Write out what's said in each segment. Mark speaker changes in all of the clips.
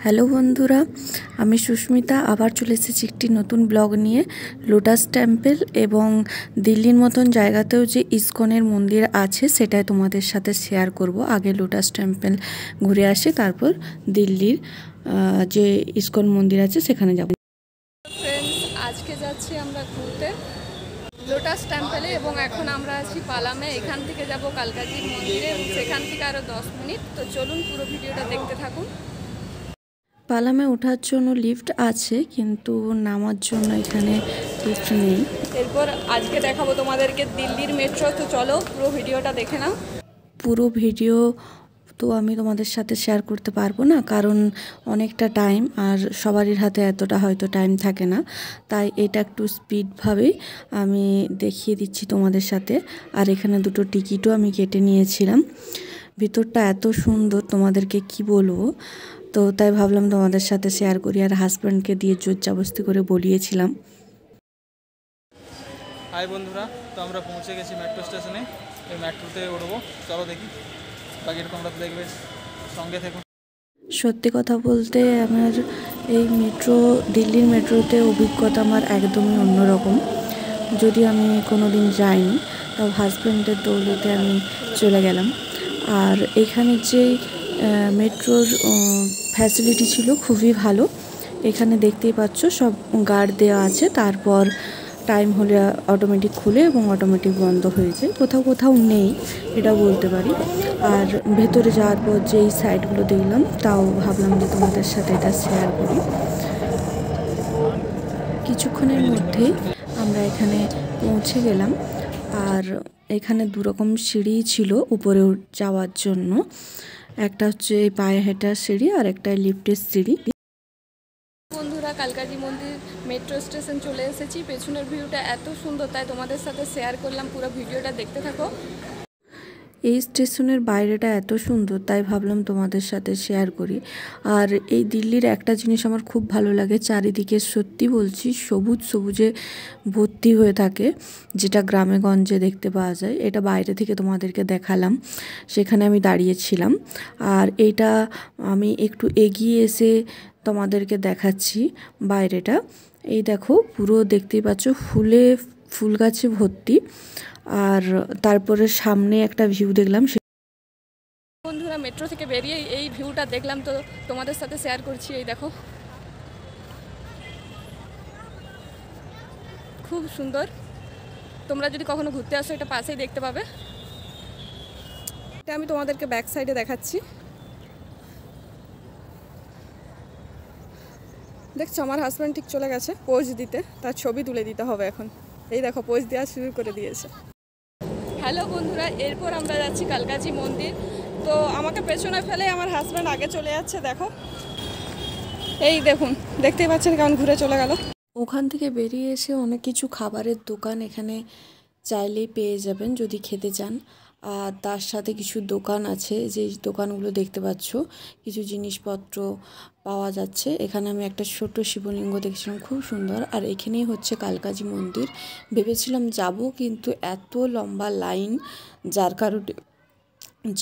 Speaker 1: Hello বন্ধুরা, আমি সুস্মিতা আবার চলে এসেছি একটি নতুন ব্লগ নিয়ে। লোটাস টেম্পল এবং দিল্লির মতন জায়গাতেও যে ইসকনের মন্দির আছে সেটাই তোমাদের সাথে শেয়ার করব। আগে লোটাস টেম্পল ঘুরে আসি, তারপর দিল্লির যে ইসকন মন্দির আছে সেখানে যাব।
Speaker 2: ফ্রেন্ডস, আজকে যাচ্ছি আমরা ঘুরতে লোটাস টেম্পলে এবং এখন আমরা আছি পালামে। এখান থেকে যাব কালকাজি মন্দিরে, সেখান থেকে আরও 10 মিনিট। তো চলুন পুরো ভিডিওটা দেখতে থাকুন।
Speaker 1: পালামে ওঠার জন্য লিফট আছে, কিন্তু নামার জন্য এখানে লিফট নেই।
Speaker 2: এরপর আজকে দেখাবো তোমাদেরকে দিল্লির মেট্রো। তো চলো পুরো ভিডিওটা দেখে নাও।
Speaker 1: পুরো ভিডিও তো আমি তোমাদের সাথে শেয়ার করতে পারবো না, কারণ অনেকটা টাইম, আর সবারই হাতে এতটা হয়তো টাইম থাকে না। তাই এটা একটু স্পিডভাবেই আমি দেখিয়ে দিচ্ছি তোমাদের সাথে। আর এখানে দুটো টিকিটও আমি কেটে নিয়েছিলাম। ভিতরটা এত সুন্দর, তোমাদেরকে কি বলবো। তো তাই ভাবলাম তোমাদের সাথে শেয়ার করি, আর হাজব্যান্ডকে দিয়ে জোরজাবস্তি করে বলিয়েছিলাম।
Speaker 3: হাই বন্ধুরা, তো আমরা পৌঁছে গেছি মেট্রো স্টেশনে। এই মেট্রোতে উঠবো, চলো দেখি বাকিটা তোমরা দেখবে, সঙ্গে থেকো।
Speaker 1: সত্যি কথা বলতে আমার এই দিল্লির মেট্রোতে অভিজ্ঞতা আমার একদমই অন্যরকম। যদি আমি কোনো দিন যাইনি, তাও হাজব্যান্ডের দৌলতে আমি চলে গেলাম। আর এখানে যে মেট্রোর ফ্যাসিলিটি ছিল খুবই ভালো। এখানে দেখতেই পাচ্ছ সব গার্ড দেওয়া আছে, তারপর টাইম হলে অটোমেটিক খুলে এবং অটোমেটিক বন্ধ হয়ে যায়। কোথাও কোথাও নেই, এটা বলতে পারি। আর ভেতরে যাওয়ার পর যেই সাইডগুলো দেখলাম, তাও ভাবলাম যে তোমাদের সাথে এটা শেয়ার করি। কিছুক্ষণের মধ্যেই আমরা এখানে পৌঁছে গেলাম। আর এখানে দুরকম সিঁড়ি ছিল উপরে যাওয়ার জন্য। একটা হচ্ছে পায়ে হেঁটার সিঁড়ি, আর একটা লিফটের সিঁড়ি।
Speaker 2: বন্ধুরা, কালকাজি মন্দির মেট্রো স্টেশন চলে এসেছি। পেছনের ভিউটা এত সুন্দর, তাই তোমাদের সাথে শেয়ার করলাম। পুরো ভিডিওটা দেখতে থাকো।
Speaker 1: এই স্টেশনের বাইরেটা এত সুন্দর, তাই ভাবলাম তোমাদের সাথে শেয়ার করি। আর এই দিল্লির একটা জিনিস আমার খুব ভালো লাগে, চারিদিকে সত্যি বলছি সবুজ সবুজে ভর্তি হয়ে থাকে, যেটা গ্রামে গঞ্জে দেখতে পাওয়া যায়। এটা বাইরে থেকে তোমাদেরকে দেখালাম, সেখানে আমি দাঁড়িয়েছিলাম। আর এটা আমি একটু এগিয়ে এসে তোমাদেরকে দেখাচ্ছি বাইরেটা। এই দেখো, পুরো দেখতেই পাচ্ছ ফুল গাছে ভর্তি। আর তারপরে সামনে একটা ভিউ দেখলাম।
Speaker 2: বন্ধুরা, মেট্রো থেকে বেরিয়ে এই ভিউটা দেখলাম, তো তোমাদের সাথে শেয়ার করছি। এই দেখো, খুব সুন্দর। তোমরা যদি কখনো ঘুরতে আসো, এটা পাশেই দেখতে পাবে। এটা আমি তোমাদেরকে ব্যাক সাইডে দেখাচ্ছি। দেখছো, আমার হাজব্যান্ড ঠিক চলে গেছে পোজ দিতে, তার ছবি তুলে দিতে হবে এখন। এই দেখো, পোজ দেওয়া শুরু করে দিয়েছে। হ্যালো বন্ধুরা, এরপর আমরা যাচ্ছি কালকাজি মন্দির। তো আমাকে পেছনে ফেলে আমার হাজব্যান্ড আগে চলে যাচ্ছে। দেখো, এই দেখুন, দেখতেই পাচ্ছেন কেমন ঘুরে চলে গেল।
Speaker 1: ওখান থেকে বেরিয়ে এসে অনেক কিছু খাবারের দোকান এখানে চাইলেই পেয়ে যাবেন যদি খেতে চান। আর তার সাথে কিছু দোকান আছে, যে দোকানগুলো দেখতে পাচ্ছ, কিছু জিনিসপত্র পাওয়া যাচ্ছে। এখানে আমি একটা ছোট শিবলিঙ্গ দেখছিলাম, খুব সুন্দর। আর এখানেই হচ্ছে কালকাজি মন্দির। ভেবেছিলাম যাব, কিন্তু এত লম্বা লাইন, যার কারণে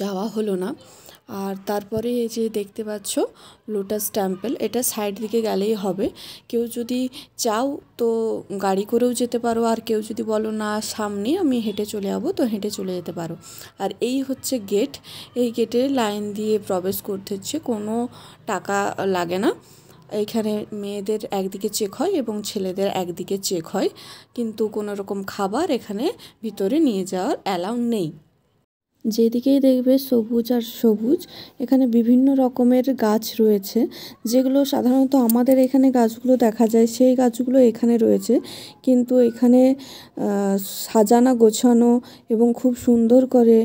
Speaker 1: যাওয়া হলো না। আর তারপরে এই যে দেখতে পাচ্ছ লোটাস টেম্পল, এটা সাইড দিকে গেলেই হবে। কেউ যদি চাও তো গাড়ি করেও যেতে পারো, আর কেউ যদি বলো না সামনে আমি হেঁটে চলে যাবো, তো হেঁটে চলে যেতে পারো। আর এই হচ্ছে গেট। এই গেটে লাইন দিয়ে প্রবেশ করতে হচ্ছে, কোনো টাকা লাগে না। এইখানে মেয়েদের একদিকে চেক হয় এবং ছেলেদের একদিকে চেক হয়, কিন্তু কোনো রকম খাবার এখানে ভিতরে নিয়ে যাওয়ার অ্যালাউ নেই। যেদিকেই দেখবে সবুজ আর সবুজ। এখানে বিভিন্ন রকমের গাছ রয়েছে, যেগুলো সাধারণত আমাদের এখানে গাছগুলো দেখা যায়, সেই গাছগুলো এখানে রয়েছে। কিন্তু এখানে সাজানো গোছানো এবং খুব সুন্দর করে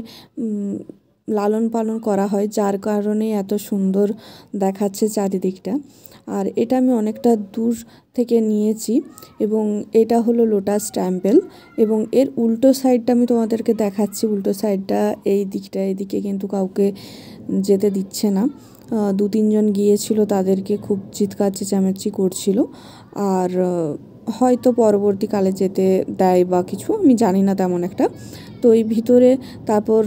Speaker 1: লালন পালন করা হয়, যার কারণে এত সুন্দর দেখাচ্ছে চারিদিকটা। আর এটা আমি অনেকটা দূর থেকে নিয়েছি, এবং এটা হলো লোটাস টেম্পল। এবং এর উল্টো সাইডটা আমি তোমাদেরকে দেখাচ্ছি। উল্টো সাইডটা এই দিকটা, এদিকে কিন্তু কাউকে যেতে দিচ্ছে না। 2-3 জন গিয়েছিল, তাদেরকে খুব চিৎকার চেঁচামেচি করছিল। আর হয়তো পরবর্তীকালে যেতে দেয় বা কিছু, আমি জানি না তেমন একটা। তো এই ভিতরে তারপর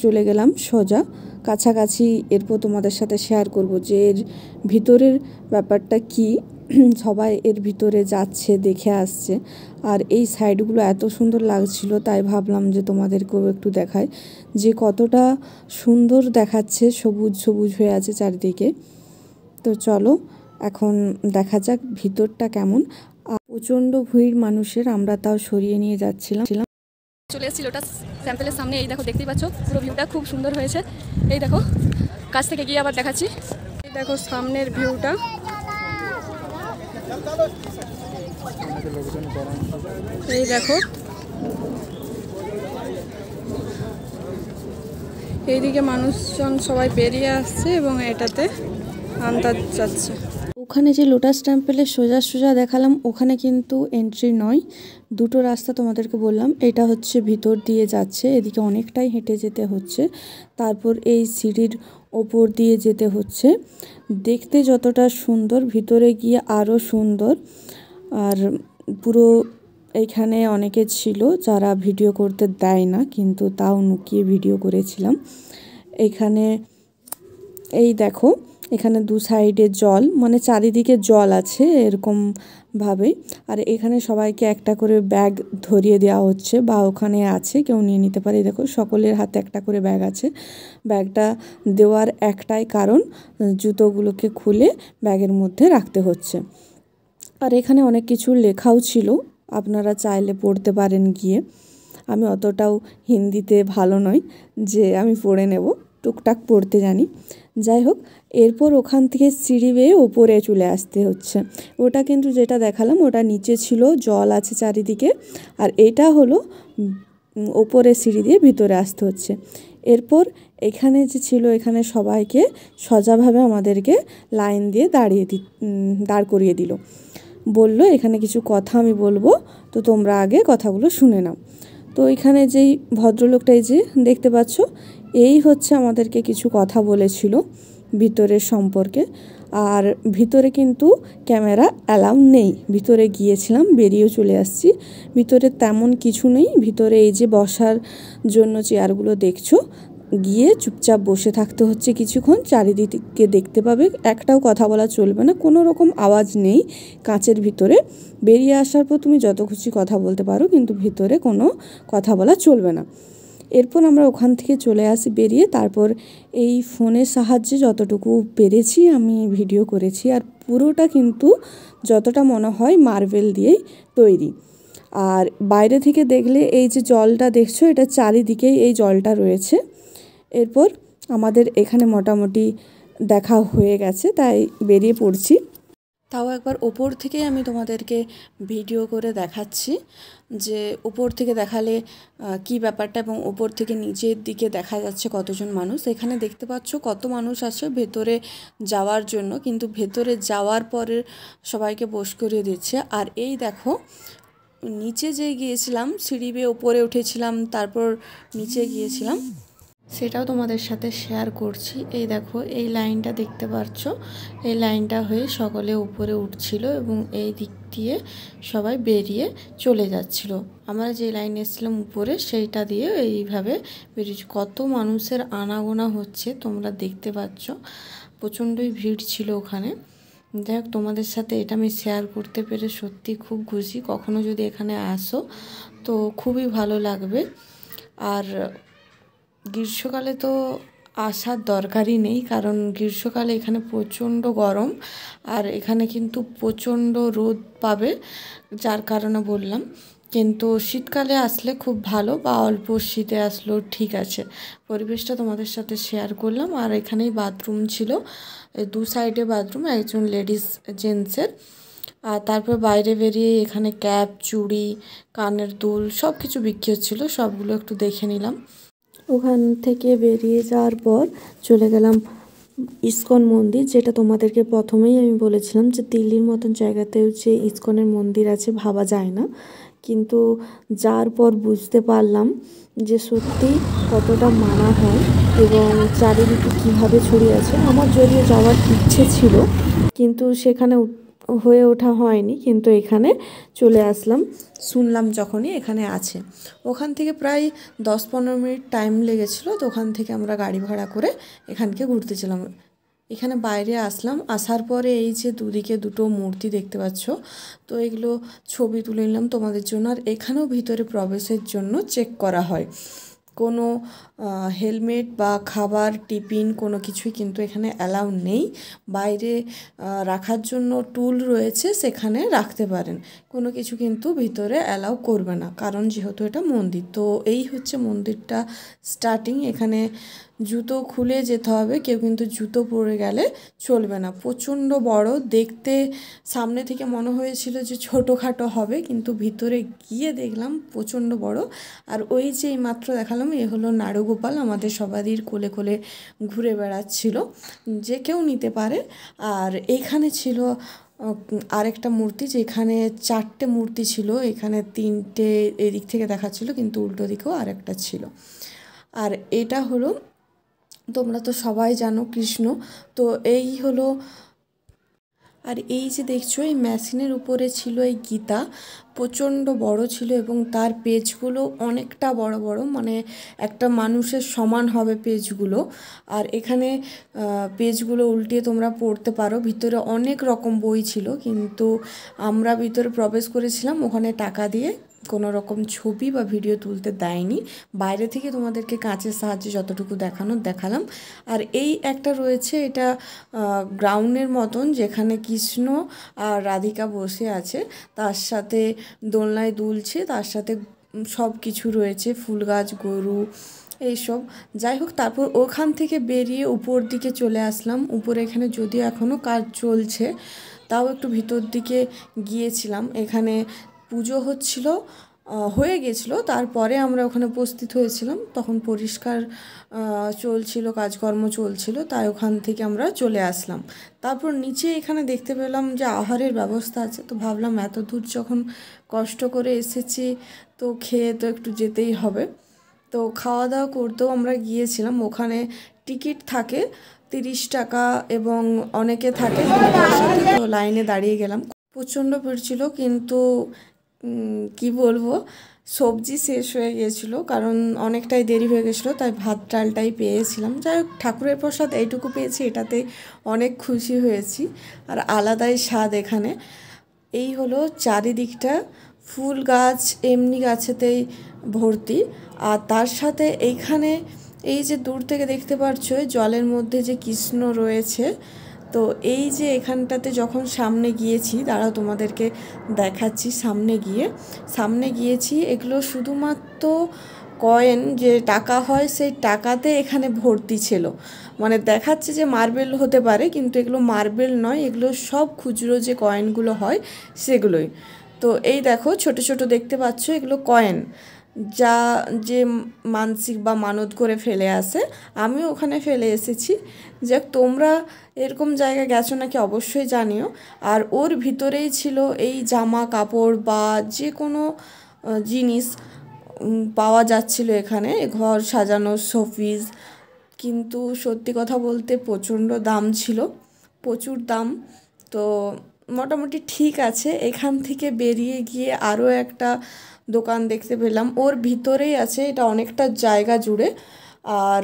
Speaker 1: চলে গেলাম সোজা কাছাকাছি এরপর তোমাদের সাথে শেয়ার করব যে এর ভিতরের ব্যাপারটা কি। সবাই এর ভিতরে যাচ্ছে, দেখে আসছে, আর এই সাইডগুলো এত সুন্দর লাগছিল, তাই ভাবলাম যে তোমাদেরকেও একটু দেখায় যে কতটা সুন্দর দেখাচ্ছে, সবুজ সবুজ হয়ে আছে চারিদিকে। তো চলো এখন দেখা যাক ভিতরটা কেমন। আর প্রচণ্ড ভিড় মানুষের, আমরা তাও সরিয়ে নিয়ে যাচ্ছিলাম।
Speaker 2: চলে এসেছি লোটাস টেম্পলের সামনে। এই দেখো, দেখতেই পাচ্ছ পুরো ভিউটা খুব সুন্দর হয়েছে। এই দেখো, কাছ থেকে গিয়ে আবার দেখাচ্ছি। এই দেখো সামনের ভিউটা। এই দেখো, এইদিকে মানুষজন সবাই বেরিয়ে আসছে এবং এটাতে আন্দাজ যাচ্ছে।
Speaker 1: ওখানে যে লোটাস টেম্পলের সোজা সোজা দেখালাম, ওখানে কিন্তু এন্ট্রি নয়, দুটো রাস্তা তোমাদেরকে বললাম। এটা হচ্ছে ভিতর দিয়ে যাচ্ছে, এদিকে অনেকটাই হেঁটে যেতে হচ্ছে, তারপর এই সিঁড়ির ওপর দিয়ে যেতে হচ্ছে। দেখতে যতটা সুন্দর, ভিতরে গিয়ে আরও সুন্দর। আর পুরো এইখানে অনেকে ছিল যারা ভিডিও করতে দেয় না, কিন্তু তাও লুকিয়ে ভিডিও করেছিলাম। এখানে এই দেখো, এখানে দু সাইডে জল, মানে চারিদিকে জল আছে এরকমভাবে। আর এখানে সবাইকে একটা করে ব্যাগ ধরিয়ে দেওয়া হচ্ছে, বা ওখানে আছে, কেউ নিয়ে নিতে পারে। দেখো সকলের হাতে একটা করে ব্যাগ আছে। ব্যাগটা দেওয়ার একটাই কারণ, জুতোগুলোকে খুলে ব্যাগের মধ্যে রাখতে হচ্ছে। আর এখানে অনেক কিছু লেখাও ছিল, আপনারা চাইলে পড়তে পারেন গিয়ে। আমি অতটাও হিন্দিতে ভালো নই যে আমি পড়ে নেব, টুকটাক পড়তে জানি। যাই হোক, এরপর ওখান থেকে সিঁড়ি বেয়ে ওপরে চলে আসতে হচ্ছে। ওটা কিন্তু যেটা দেখালাম ওটা নিচে ছিল, জল আছে চারিদিকে, আর এটা হলো ওপরে সিঁড়ি দিয়ে ভিতরে আসতে হচ্ছে। এরপর এখানে যে ছিল, এখানে সবাইকে সোজাভাবে আমাদেরকে লাইন দিয়ে দাঁড় করিয়ে দিল। বলল এখানে কিছু কথা আমি বলবো, তো তোমরা আগে কথাগুলো শুনে নাও। তো এখানে যেই ভদ্রলোকটা, এই যে দেখতে পাচ্ছ, এই হচ্ছে আমাদেরকে কিছু কথা বলেছিল ভিতরের সম্পর্কে। আর ভিতরে কিন্তু ক্যামেরা অ্যালাউ নেই। ভিতরে গিয়েছিলাম, বেরিয়েও চলে আসছি। ভিতরে তেমন কিছু নেই। ভিতরে এই যে বসার জন্য চেয়ারগুলো দেখছো, গিয়ে চুপচাপ বসে থাকতে হচ্ছে কিছুক্ষণ, চারিদিকে দেখতে পাবে, একটাও কথা বলা চলবে না, কোনো রকম আওয়াজ নেই কাঁচের ভিতরে। বেরিয়ে আসার পর তুমি যত খুশি কথা বলতে পারো, কিন্তু ভিতরে কোনো কথা বলা চলবে না। এরপর আমরা ওখান থেকে চলে আসি বেরিয়ে। তারপর এই ফোনের সাহায্যে যতটুকু পেরেছি আমি ভিডিও করেছি। আর পুরোটা কিন্তু যতটা মনে হয় মার্বেল দিয়েই তৈরি। আর বাইরে থেকে দেখলে এই যে জলটা দেখছো, এটা চারিদিকেই এই জলটা রয়েছে। এরপর আমাদের এখানে মোটামুটি দেখা হয়ে গেছে, তাই বেরিয়ে পড়ছি। তাও একবার ওপর থেকেই আমি তোমাদেরকে ভিডিও করে দেখাচ্ছি যে ওপর থেকে দেখালে কি ব্যাপারটা, এবং ওপর থেকে নিচের দিকে দেখা যাচ্ছে কতজন মানুষ। এখানে দেখতে পাচ্ছ কত মানুষ আসে ভেতরে যাওয়ার জন্য, কিন্তু ভেতরে যাওয়ার পরে সবাইকে বস করিয়ে দিচ্ছে। আর এই দেখো, নিচে যে গিয়েছিলাম, সিঁড়ি বেয়ে ওপরে উঠেছিলাম, তারপর নিচে গিয়েছিলাম, সেটাও তোমাদের সাথে শেয়ার করছি। এই দেখো, এই লাইনটা দেখতে পাচ্ছ, এই লাইনটা হয়ে সকলে উপরে উঠছিল এবং এই দিক দিয়ে সবাই বেরিয়ে চলে যাচ্ছিল। আমরা যে লাইনে এসেছিলাম উপরে, সেইটা দিয়ে এইভাবে বেরিয়েছি। কত মানুষের আনাগোনা হচ্ছে তোমরা দেখতে পাচ্ছ, প্রচণ্ডই ভিড় ছিল ওখানে। যাই হোক, তোমাদের সাথে এটা আমি শেয়ার করতে পেরে সত্যি খুব খুশি। কখনো যদি এখানে আসো তো খুবই ভালো লাগবে। আর গ্রীষ্মকালে তো আসার দরকারই নেই, কারণ গ্রীষ্মকালে এখানে প্রচণ্ড গরম, আর এখানে কিন্তু প্রচণ্ড রোদ পাবে, যার কারণে বললাম। কিন্তু শীতকালে আসলে খুব ভালো, বা অল্প শীতে আসলেও ঠিক আছে। পরিবেশটা তোমাদের সাথে শেয়ার করলাম। আর এখানেই বাথরুম ছিল, দু সাইডে বাথরুম, একজন লেডিস জেন্টসের। আর তারপর বাইরে বেরিয়ে এখানে ক্যাপ, চুড়ি, কানের দুল সব কিছু বিক্রি হচ্ছিলো, সবগুলো একটু দেখে নিলাম। ওখান থেকে বেরিয়ে যাওয়ার পর চলে গেলাম ইসকন মন্দির, যেটা তোমাদেরকে প্রথমেই আমি বলেছিলাম যে দিল্লির মতন জায়গাতেও যে ইসকনের মন্দির আছে ভাবা যায় না, কিন্তু যার পর বুঝতে পারলাম যে সত্যি কতটা মানা হয় এবং চারিদিকে কীভাবে ছড়িয়ে আছে। আমার যদিও যাওয়ার ইচ্ছে ছিল, কিন্তু সেখানে হয়ে ওঠা হয়নি, কিন্তু এখানে চলে আসলাম শুনলাম যখনই এখানে আছে। ওখান থেকে প্রায় 10-15 মিনিট টাইম লেগেছিলো। তো ওখান থেকে আমরা গাড়ি ভাড়া করে এখানকে ঘুরতেছিলাম। এখানে বাইরে আসলাম, আসার পরে এই যে দুদিকে দুটো মূর্তি দেখতে পাচ্ছ, তো এগুলো ছবি তুলে নিলাম তোমাদের জন্য। আর এখানেও ভিতরে প্রবেশের জন্য চেক করা হয়, কোনো হেলমেট বা খাবার টিফিন কোনো কিছুই কিন্তু এখানে অ্যালাউ নেই। বাইরে রাখার জন্য টুল রয়েছে, সেখানে রাখতে পারেন, কোনো কিছু কিন্তু ভিতরে অ্যালাউ করবে না, কারণ যেহেতু এটা মন্দির। তো এই হচ্ছে মন্দিরটা স্টার্টিং। এখানে জুতো খুলে যেতে হবে, কেউ কিন্তু জুতো পরে গেলে চলবে না। প্রচণ্ড বড় দেখতে, সামনে থেকে মনে হয়েছিল যে ছোটোখাটো হবে, কিন্তু ভিতরে গিয়ে দেখলাম প্রচণ্ড বড়। আর ওই যে মাত্র দেখালাম, এ হলো নাড়ুগোপাল, আমাদের সবারই কোলে কোলে ঘুরে বেড়াচ্ছিল, যে কেউ নিতে পারে। আর এখানে ছিল আরেকটা মূর্তি, যেখানে 4টে মূর্তি ছিল, এখানে 3টে এদিক থেকে দেখাচ্ছিল, কিন্তু উল্টো দিকেও আরেকটা ছিল। আর এটা হলো, তোমরা তো সবাই জানো, কৃষ্ণ। তো এই হলো, আর এই যে দেখছো এই মেশিনের উপরে ছিল এই গীতা, প্রচণ্ড বড় ছিল এবং তার পেজগুলো অনেকটা বড় বড়, মানে একটা মানুষের সমান হবে পেজগুলো। আর এখানে পেজগুলো উল্টিয়ে তোমরা পড়তে পারো। ভিতরে অনেক রকম বই ছিল, কিন্তু আমরা ভিতরে প্রবেশ করেছিলাম, ওখানে টাকা দিয়ে কোনো রকম ছবি বা ভিডিও তুলতে দেয়নি। বাইরে থেকে তোমাদেরকে কাঁচের সাহায্যে যতটুকু দেখানোর দেখালাম। আর এই একটা রয়েছে, এটা গ্রাউন্ডের মতন, যেখানে কৃষ্ণ আর রাধিকা বসে আছে, তার সাথে দোলনায় দুলছে, তার সাথে সব কিছু রয়েছে, ফুল গাছ, গরু, এইসব। যাই হোক, তারপর ওখান থেকে বেরিয়ে উপর দিকে চলে আসলাম। উপরে এখানে যদিও এখনও কাজ চলছে, তাও একটু ভিতর দিকে গিয়েছিলাম। এখানে পুজো হচ্ছিল, হয়ে গেছিলো, তারপরে আমরা ওখানে উপস্থিত হয়েছিলাম, তখন পরিষ্কার চলছিল, কাজকর্ম চলছিল, তাই ওখান থেকে আমরা চলে আসলাম। তারপর নিচে এখানে দেখতে পেলাম যে আহারের ব্যবস্থা আছে, তো ভাবলাম এত দূর যখন কষ্ট করে এসেছি, তো খেয়ে তো একটু যেতেই হবে। তো খাওয়া দাওয়া করতেও আমরা গিয়েছিলাম। ওখানে টিকিট থাকে 30 টাকা এবং অনেকে থাকে বিনা পয়সাতে। তো লাইনে দাঁড়িয়ে গেলাম, প্রচণ্ড ভিড় ছিল, কিন্তু কি বলবো, সবজি শেষ হয়ে গেছিলো, কারণ অনেকটাই দেরি হয়ে গেছিলো, তাই ভাত ডালটাই পেয়েছিলাম। যাই হোক, ঠাকুরের প্রসাদ এইটুকু পেয়েছি, এটাতেই অনেক খুশি হয়েছি। আর আলাদাই স্বাদ এখানে। এই হলো চারিদিকটা ফুল গাছ, এমনি গাছেতেই ভর্তি। আর তার সাথে এইখানে এই যে দূর থেকে দেখতে পাচ্ছ জলের মধ্যে যে কৃষ্ণ রয়েছে, তো এই যে এখানটাতে যখন সামনে গিয়েছি, দাঁড়াও তোমাদেরকে দেখাচ্ছি। সামনে গিয়েছি, এগুলো শুধুমাত্র কয়েন, যে টাকা হয় সেই টাকাতে এখানে ভর্তি ছিল। মানে দেখাচ্ছে যে মার্বেল হতে পারে, কিন্তু এগুলো মার্বেল নয়, এগুলো সব খুচরো যে কয়েনগুলো হয় সেগুলোই। তো এই দেখো ছোট ছোট দেখতে পাচ্ছ, এগুলো কয়েন, যা যে মানসিক বা মানত করে ফেলে আসে। আমিও ওখানে ফেলে এসেছি। যাক, তোমরা এরকম জায়গায় গেছো নাকি অবশ্যই জানিও। আর ওর ভিতরেই ছিল এই জামা কাপড় বা যে কোনো জিনিস পাওয়া যাচ্ছিল এখানে, ঘর সাজানো শোপিস। কিন্তু সত্যি কথা বলতে প্রচণ্ড দাম ছিল, প্রচুর দাম। তো মোটামুটি ঠিক আছে। এখান থেকে বেরিয়ে গিয়ে আরও একটা দোকান দেখতে পেলাম, ওর ভিতরেই আছে, এটা অনেকটা জায়গা জুড়ে। আর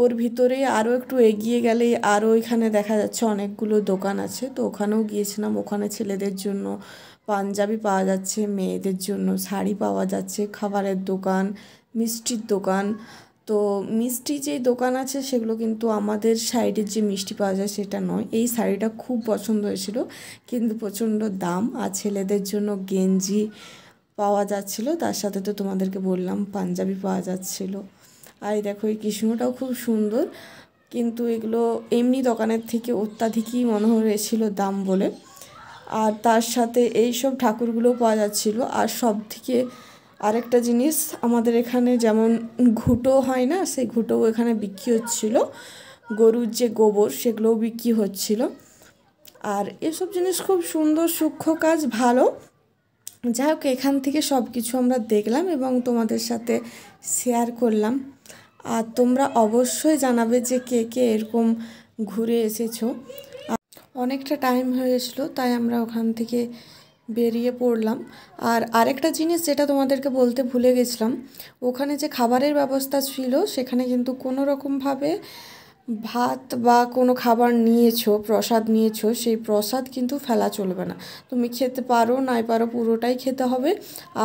Speaker 1: ওর ভিতরেই আরও একটু এগিয়ে গেলেই আরও এখানে দেখা যাচ্ছে অনেকগুলো দোকান আছে। তো ওখানেও গিয়েছিলাম। ওখানে ছেলেদের জন্য পাঞ্জাবি পাওয়া যাচ্ছে, মেয়েদের জন্য শাড়ি পাওয়া যাচ্ছে, খাবারের দোকান, মিষ্টির দোকান। তো মিষ্টি যেই দোকান আছে সেগুলো কিন্তু আমাদের সাইডের যে মিষ্টি পাওয়া যায় সেটা নয়। এই শাড়িটা খুব পছন্দ হয়েছিল, কিন্তু প্রচণ্ড দাম। আর ছেলেদের জন্য গেঞ্জি পাওয়া যাচ্ছিলো, তার সাথে তো তোমাদেরকে বললাম পাঞ্জাবি পাওয়া যাচ্ছিলো। আর দেখো এই কৃষ্ণটাও খুব সুন্দর, কিন্তু এগুলো এমনি দোকানের থেকে অত্যাধিকই মনে হয়েছিল দাম বলে। আর তার সাথে এই সব ঠাকুরগুলো পাওয়া যাচ্ছিলো। আর সব থেকে আরেকটা জিনিস, আমাদের এখানে যেমন ঘুঁটো হয় না, সেই ঘুঁটোও এখানে বিক্রি হচ্ছিলো। গরুর যে গোবর সেগুলোও বিক্রি হচ্ছিলো। আর এসব জিনিস খুব সুন্দর, সূক্ষ্ম কাজ, ভালো। যাই হোক, এখান থেকে সব কিছু আমরা দেখলাম এবং তোমাদের সাথে শেয়ার করলাম। আর তোমরা অবশ্যই জানাবে যে কে কে এরকম ঘুরে এসেছো। অনেকটা টাইম হয়ে গেছিলো, তাই আমরা ওখান থেকে বেরিয়ে পড়লাম। আর আরেকটা জিনিস যেটা তোমাদেরকে বলতে ভুলে গেছিলাম, ওখানে যে খাবারের ব্যবস্থা ছিল সেখানে কিন্তু কোনো রকমভাবে ভাত বা কোনো খাবার নিয়েছো, প্রসাদ নিয়েছো, সেই প্রসাদ কিন্তু ফেলা চলবে না। তুমি খেতে পারো নাই পারো, পুরোটাই খেতে হবে।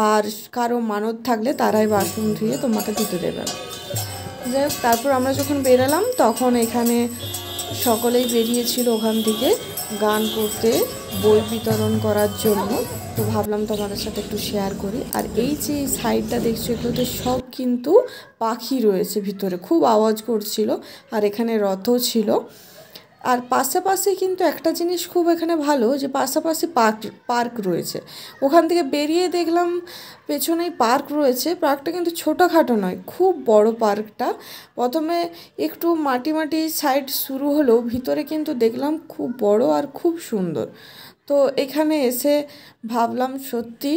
Speaker 1: আর কারো মানত থাকলে তারাই বাসন ধুয়ে তোমাকে দিতে দেবে না। যাই হোক, তারপর আমরা যখন বেরালাম তখন এখানে সকলেই বেরিয়েছিল ওখান থেকে গান করতে, বই বিতরণ করার জন্য। তো ভাবলাম তোমাদের সাথে একটু শেয়ার করি। আর এই যে সাইডটা দেখছো, এগুলোতে সব কিন্তু পাখি রয়েছে ভিতরে, খুব আওয়াজ করছিল। আর এখানে রথও ছিল। আর পাশাপাশি কিন্তু একটা জিনিস খুব এখানে ভালো, যে পাশাপাশি পার্ক রয়েছে। ওখান থেকে বেরিয়ে দেখলাম পেছনেই পার্ক রয়েছে। পার্কটা কিন্তু ছোটোখাটো নয়, খুব বড় পার্কটা। প্রথমে একটু মাটি মাটি সাইড শুরু হলেও ভিতরে কিন্তু দেখলাম খুব বড় আর খুব সুন্দর। তো এখানে এসে ভাবলাম সত্যি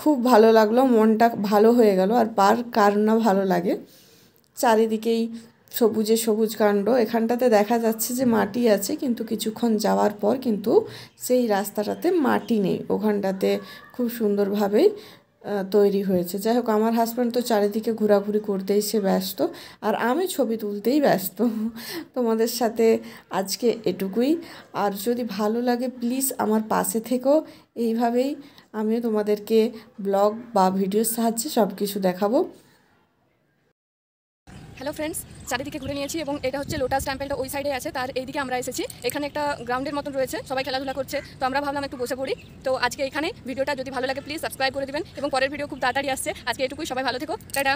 Speaker 1: খুব ভালো লাগলো, মনটা ভালো হয়ে গেল। আর পার্ক কার না ভালো লাগে, চারিদিকেই সবুজে সবুজ কাণ্ড। এখানটাতে দেখা যাচ্ছে যে মাটি আছে, কিন্তু কিছুক্ষণ যাওয়ার পর কিন্তু সেই রাস্তাটাতে মাটি নেই, ওখানটাতে খুব সুন্দরভাবেই তৈরি হয়েছে। যাই হোক, আমার হাজব্যান্ড তো চারিদিকে ঘোরাঘুরি করতেই সে ব্যস্ত, আর আমি ছবি তুলতেই ব্যস্ত। তোমাদের সাথে আজকে এটুকুই। আর যদি ভালো লাগে প্লিজ আমার পাশে থেকেও, এইভাবেই আমিও তোমাদেরকে ব্লগ বা ভিডিওর সাহায্যে সব কিছু দেখাবো।
Speaker 2: হ্যালো ফ্রেন্ডস, চারিদিকে ঘুরে নিয়েছি এবং এটা হচ্ছে লোটাস টেম্পলটা ওই সাইডে আছে, তার এইদিকে আমরা এসেছি। এখানে একটা গ্রাউন্ডের মতন রয়েছে, সবাই খেলাধুলা করছে। তো আমরা ভাবলাম একটু বসে পড়ি। তো আজকে এখানে ভিডিওটা যদি ভালো লাগে প্লিজ সাবস্ক্রাইব করে দিবেন এবং পরের ভিডিও খুব তাড়াতাড়ি আসছে। আজকে এটুকুই, সবাই ভালো থেকো, টাটা।